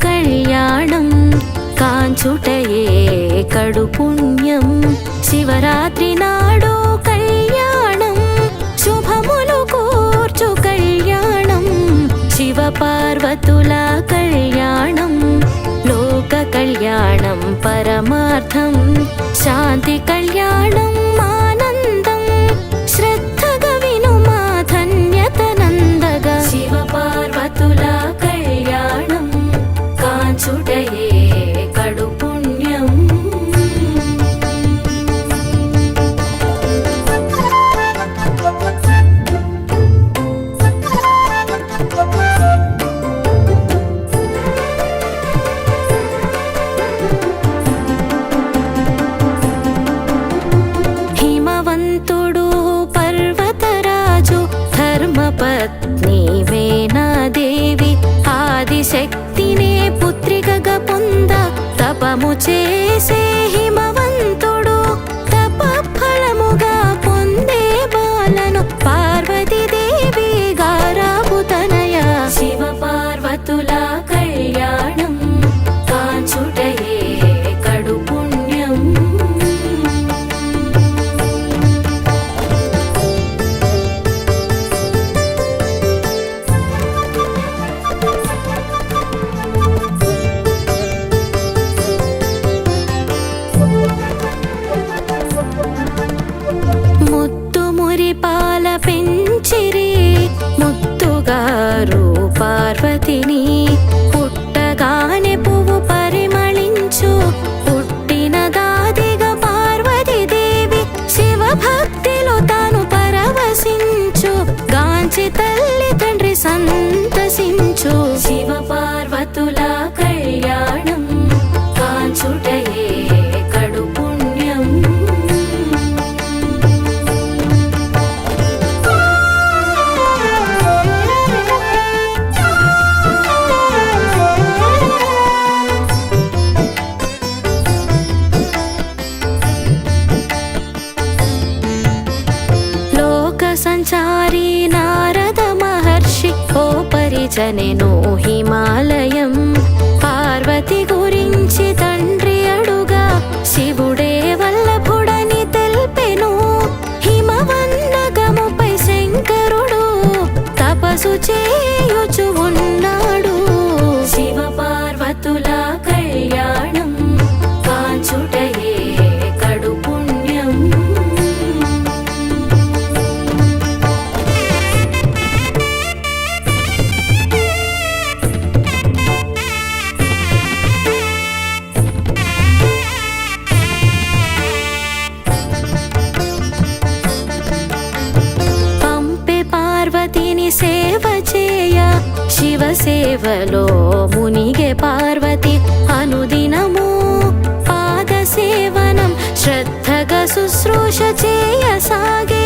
కళ్యాణం కాంచుటయే కడు పుణ్యం శివరాత్రి నాడు కళ్యాణం శుభములు కూర్చు కళ్యాణం శివ పార్వతుల కళ్యాణం లోక కళ్యాణం పరమార్థం శాంతి కళ్యాణం ఆనందం శ్రద్ధగా విను మా ధన్యత నందగా శివ పార్వతుల కళ్యాణం కాంచుటయే కడు పుణ్యం హిమవంతుడు పర్వతరాజు ధర్మపత్ని వేణాదేవి ఆదిశక్తినే పుత్రికగా పొంద తపము చేసే హిమవంతుడు తప ఫలముగా పొందే బాలను పార్వతీదేవి గారాపు తనయ శివ పార్వతుల కళ్యాణం కాంచుటయే కడు పుణ్యం ముత్తు మురిపాల పెంచిరి ముత్తుగారు పార్వతిని పుట్టగానే పువ్వు పరిమళించు పుట్టిన దాదిగా పార్వతీదేవి శివ భక్తిలో తాను పరవశించు గాంచి తల్లి తండ్రి సంతసించు శివ పార్వతుల కళ్యాణం కాంచుటయే కడు పుణ్యం లోక సంచారి నారద మహర్షి ఓ పరిచనెను హిమాలయం పార్వతి గురించి తండ్రి అడుగా శివుడే వల్లభుడని తెల్పెను హిమవన్నగముపై శంకరుడు తపసు చేయుచు ఉన్నాడు శివ పార్వతుల కళ్యాణం కాంచుటయే కడు పుణ్యం పంపె పార్వతిని సేవ చేయ శివ సేవలో మునిగే పార్వతి అనుదినము పాద సేవనం శ్రద్ధగా శుశ్రూష చేయ సాగే